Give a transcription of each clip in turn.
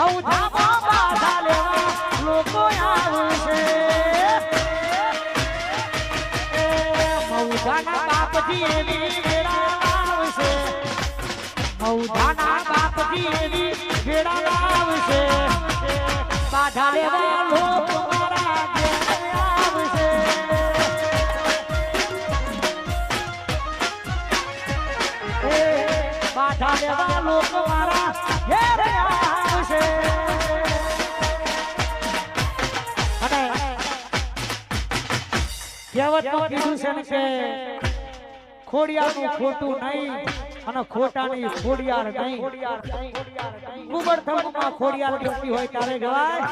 હૌધામાં બાધા લેવા લોકો આવશે મૌધાના બાપજી એવી વેળા આવશે મૌધાના બાપજી એવી વેળા આવશે બાધા લેવા લોકો મારા ઘેર આવશે બાધા લેવા લોકો મારા ઘેર આવશે અને કહેવતમાં કીધું છે ને કે ખોડિયારનું ખોટું નહીં અને ખોટાની ખોડિયાર નહીં કુબડ થકમાં ખોડિયાર કરતી હોય ત્યારે ગવાય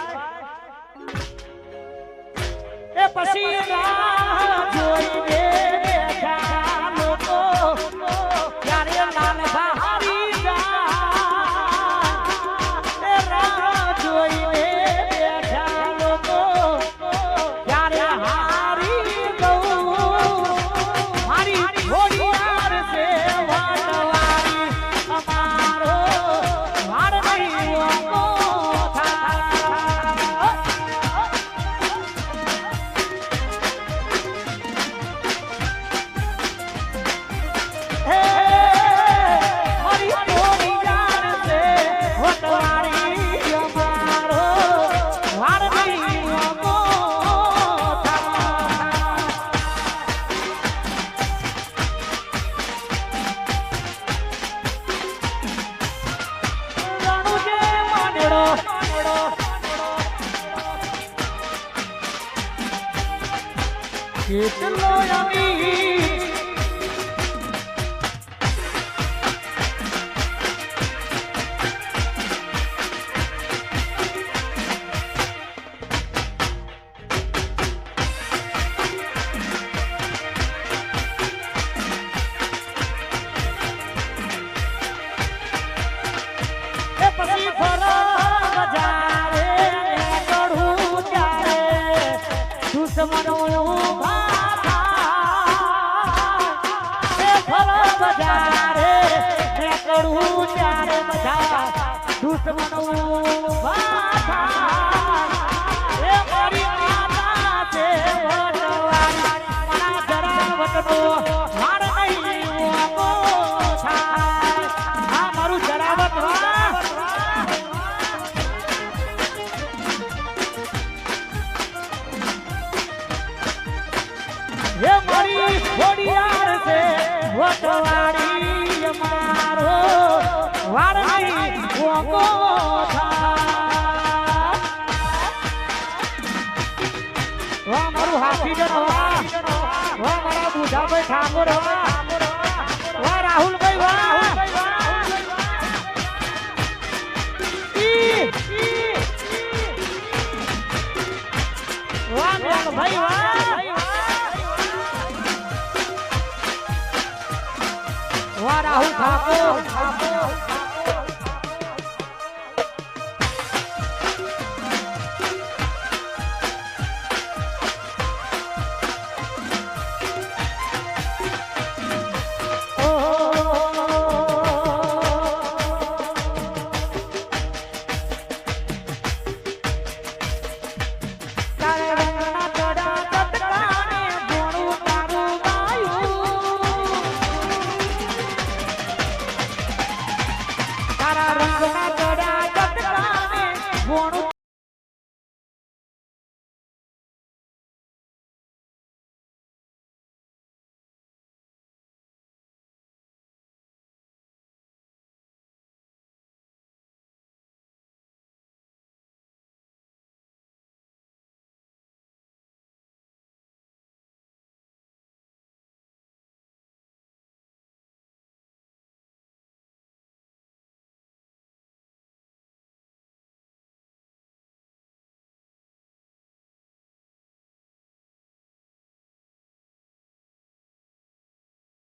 એ પછી રાહ જોઈને બેઠા લોકો ત્યારે લાલ બહારી જાય એ રાહ જોઈને બેઠા લોકો ત્યારે હારી ગયું મારી ખોડિયાર છે વાટવારી અમારો વાર નહીં ઓકો કેટલો યમી એ પછી ફરવા બજારે ચડું ત્યારે દુશ્મનો બજારે કરું ત્યારે બધા દુશ્મનો એ મારી માતા છે મારા જરાવતનો વાર નહીં ઓકો થાય આ મારું જરાવત એ મારી ખોડિયાર છે વટવાડી મારો વાર નહીં ઓકો થાય વાહ મારું હાથી જન વાહ મારા બુધાભાઈ ઠાકોર વાહ રાહુલભાઈ વાહ ભાઈ વાહ વાહ રાહુલ ઠાકોર Rangga